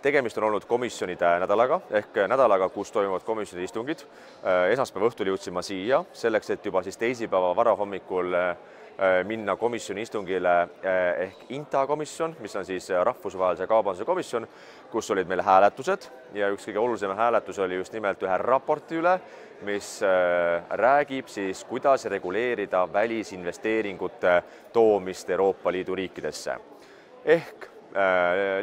Tegemist on olnud komisjonide nädalaga ehk nädalaga, kus toimuvad komisjoni istungid. Esmaspäeva õhtul jõudsin ma siia selleks, et juba siis teisipäeva varahommikul minna komisjoni istungile ehk INTA komisjon, mis on siis rahvusvahelise kaubanduse komisjon, kus olid meil hääletused ja üks kõige olulisem hääletus oli just nimelt ühe raporti üle, mis räägib siis, kuidas reguleerida välisinvesteeringute toomist Euroopa Liidu riikidesse. Ehk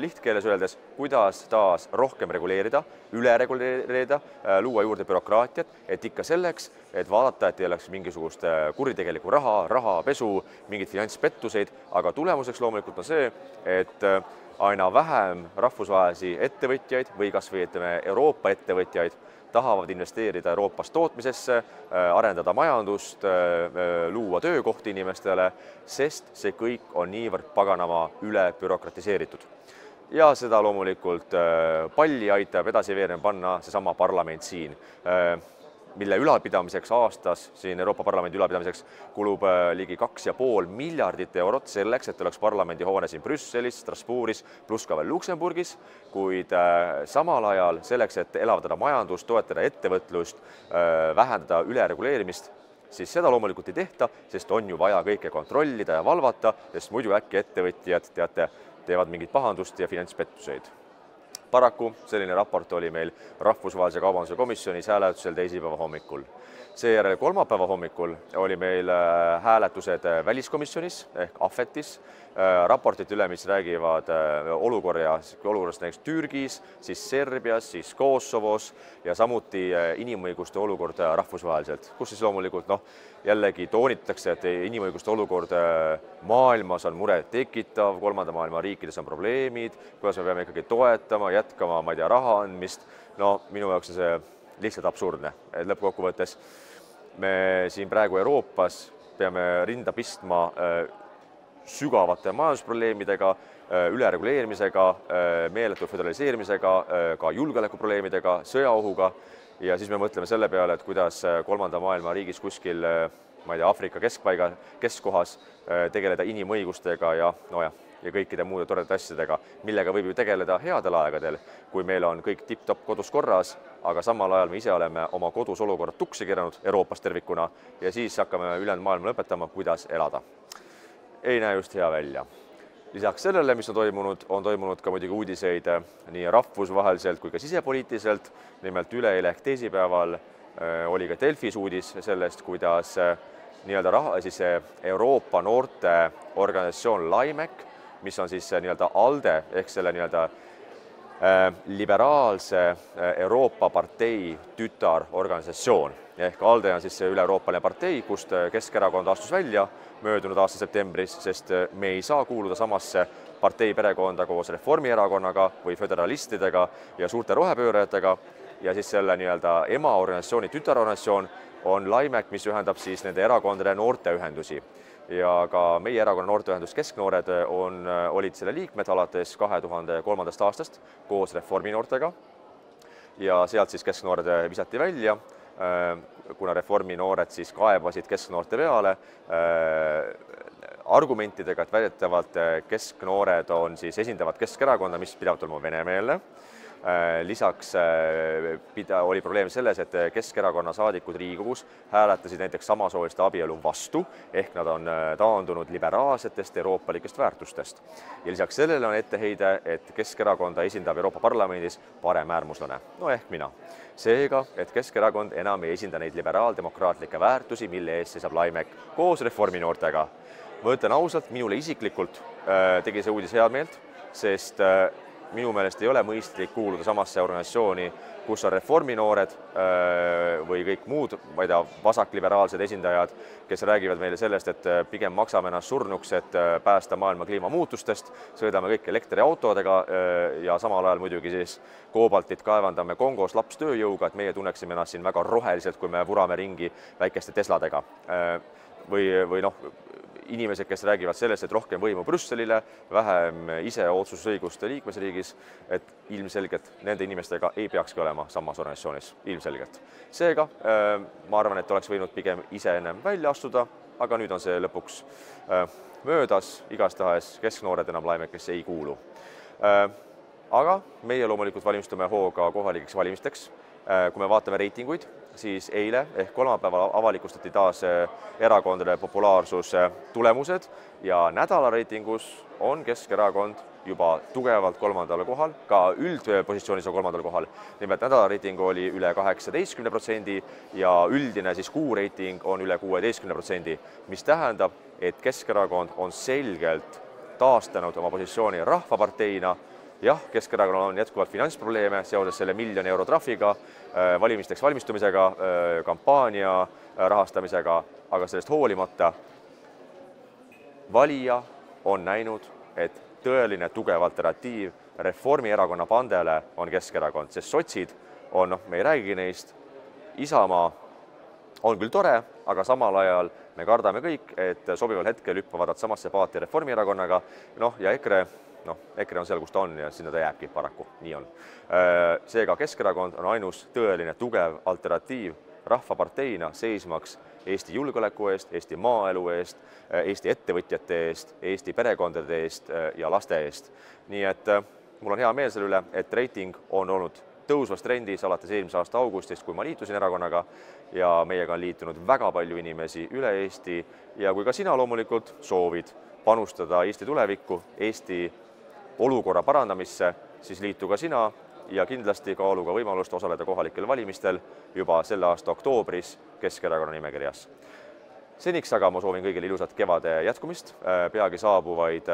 lihtkeeles öeldes, kuidas taas rohkem reguleerida, üle reguleerida, luua juurde bürokraatiat, et ikka selleks, et vaadata, et ei oleks mingisugust kuritegelikku rahapesu, mingeid finantspettuseid, aga tulemuseks loomulikult on see, et aina vähem rahvusvahelisi ettevõtjaid või kas või Euroopa ettevõtjaid tahavad investeerida Euroopas tootmisesse, arendada majandust, luua töökohti inimestele, sest see kõik on niivõrd paganama üle bürokratiseeritud. Ja seda loomulikult palli aitab edasi veerema panna seesama parlament siin, mille ülalpidamiseks aastas, siin Euroopa Parlamendi ülalpidamiseks kulub ligi 2,5 miljardit eurot selleks, et oleks parlamendi hoone siin Brüsselis, Strasbourgis, pluss ka veel Luksemburgis, kuid samal ajal selleks, et elavdada majandust, toetada ettevõtlust, vähendada ülereguleerimist, siis seda loomulikult ei tehta, sest on ju vaja kõike kontrollida ja valvata, sest muidu äkki ettevõtjad, teevad mingit pahandust ja finantspettuseid. Paraku selline raport oli meil Rahvusvahelise kaubanduse komisjonis hääletusel teisipäeva hommikul. Seejärel kolmapäeva hommikul oli meil hääletused väliskomisjonis ehk AFETis, raportid üle, mis räägivad olukorrast näiteks Türgis, siis Serbias, siis Kosovos ja samuti inimõiguste olukord rahvusvaheliselt, kus siis loomulikult jällegi toonitatakse, et inimõiguste olukord maailmas on muret tekitav, kolmanda maailma riikides on probleemid, kuidas me peame ikkagi toetama, jätkama, raha andmist. Minu jaoks on see lihtsalt absurdne. Lõppkokkuvõttes me siin praegu Euroopas peame rinda pistma sügavate majandusprobleemidega, ülereguleerimisega, meeletu föderaliseerimisega, ka julgeolekuprobleemidega, sõjaohuga ja siis me mõtleme selle peale, et kuidas kolmanda maailma riigis kuskil, Aafrika keskkohas tegeleda inimõigustega ja kõikide muude toredate asjadega, millega võib ju tegeleda headel aegadel, kui meil on kõik tipp-topp kodus korras, aga samal ajal me ise oleme oma kodus olukorrad tuksi keeranud Euroopas tervikuna ja siis hakkame ülejäänud maailma lõpetama, kuidas elada. Ei näe just hea välja. Lisaks sellele, mis on toimunud ka muidugi uudiseid nii rahvusvaheliselt kui ka sisepoliitiliselt, nimelt üleeile ehk teisipäeval oli ka Delfis uudis sellest, kuidas Euroopa noorte organisatsioon LIMEC, mis on siis ALDE ehk selle liberaalse Euroopa partei tütarorganisatsioon. Ehk ALDE on siis see üle-euroopaline partei, kust Keskerakond astus välja möödunud aasta septembris, sest me ei saa kuuluda samasse partei perekonda koos Reformierakonnaga või föderalistidega ja suurte rohepöörajatega ja siis selle emaorganisatsiooni tütarorganisatsioon on LIMEC, mis ühendab siis nende erakondade noorteühendusi. Ja ka meie erakonna noorteühendus Kesknoored olid selle liikmed alates 2003. aastast koos Reforminoortega ja sealt siis Kesknoored visati välja, kuna Reforminoored siis kaebasid Kesknoorte peale argumentidega, et väidetavalt Kesknoored esindavad Keskerakonda, mis pidevalt olema venemeelne. Lisaks oli probleem selles, et Keskerakonna saadikud Riigikogus hääletasid näiteks samasooliste abielu vastu, ehk nad on taandunud liberaalsetest euroopalikest väärtustest. Ja lisaks sellele on etteheide, et Keskerakonda esindab Euroopa Parlamendis paremäärmuslane, ehk mina. Seega, et Keskerakond enam ei esinda neid liberaaldemokraatlikke väärtusi, mille eest seisab LIMEC koos Reforminoortega. Ma ütlen ausalt, minule isiklikult tegi see uudis head meelt, sest minu meelest ei ole mõistlik kuuluda samasse organisatsiooni, kus on Reforminoored või kõik muud, vasakliberaalsed esindajad, kes räägivad meile sellest, et pigem maksame ennast surnuks, et päästa maailma kliimamuutustest, sõidame kõik elektriautodega ja samal ajal muidugi siis koobaltit kaevandame Kongos lapstööjõuga, et meie tunneksime ennast siin väga roheliselt, kui me vurame ringi väikeste Tesladega. Või inimesed, kes räägivad sellest, et rohkem võimu Brüsselile, vähem ise otsusõiguste liikmesriigis, et ilmselgelt nende inimestega ei peakski olema samas organisatsioonis, ilmselgelt. Seega, ma arvan, et oleks võinud pigem ise ennem välja astuda, aga nüüd on see lõpuks möödas, igastahes Kesknoored enam LIMEC-isse ei kuulu. aga meie loomulikult valmistume hooga kohalikeks valimisteks. Kui me vaatame reitinguid, siis eile ehk kolmapäeval avalikustati taas erakondade populaarsuse tulemused ja nädala reitingus on Keskerakond juba tugevalt 3. kohal, ka üldpositsioonis on 3. kohal. Nimelt nädala reiting oli üle 18% ja üldine kuu reiting on üle 16%, mis tähendab, et Keskerakond on selgelt taastanud oma positsiooni rahvaparteina. Jah, Keskerakonnal on jätkuvalt finantsprobleeme seoses selle 1 000 000 euro trahviga, valimisteks valmistumisega, kampaania rahastamisega, aga sellest hoolimata valija on näinud, et tõeline tugev alternatiiv Reformierakonna pandele on Keskerakond, sest sotsid on, me ei räägigi neist, Isamaa on küll tore, aga samal ajal me kardame kõik, et sobival hetkel hüppavad nad samasse paati Reformierakonnaga, ja EKRE on seal, kus ta on ja sinna ta jääbki paraku, nii on. Seega Keskerakond on ainus tõeline tugev alternatiiv rahvaparteina seismaks Eesti julgeoleku eest, Eesti maaelu eest, Eesti ettevõtjate eest, Eesti perekondade eest ja laste eest. Nii et mul on hea meel selle üle, et reiting on olnud tõusvas trendis alates eelmise aasta augustist, kui ma liitusin erakonnaga ja meiega on liitunud väga palju inimesi üle Eesti ja kui ka sina loomulikult soovid panustada Eesti tulevikku, Eesti olukorra parandamisse, siis liitu ka sina ja kindlasti kaaluga võimalust osaleda kohalikel valimistel juba selle aasta oktoobris Keskerakonna nimekirjas. Seniks aga ma soovin kõigile ilusat kevade jätkumist, peagi saabuvaid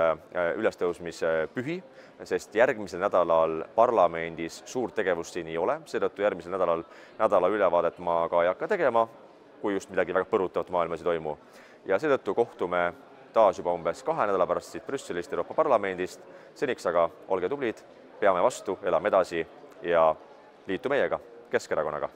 ülestõusmispühi, sest järgmisel nädalal parlamendis suurt tegevust siin ei ole, seetõttu järgmisel nädala ülevaadet ma ka ei hakka tegema, kui just midagi väga põrutavat maailmas ei toimu. Ja seetõttu kohtume taas juba umbes 2 nädala pärast siit Brüsselist Euroopa Parlamendist. Seniks aga olge tublid, peame vastu, elame edasi ja liitu meiega, Keskerakonnaga.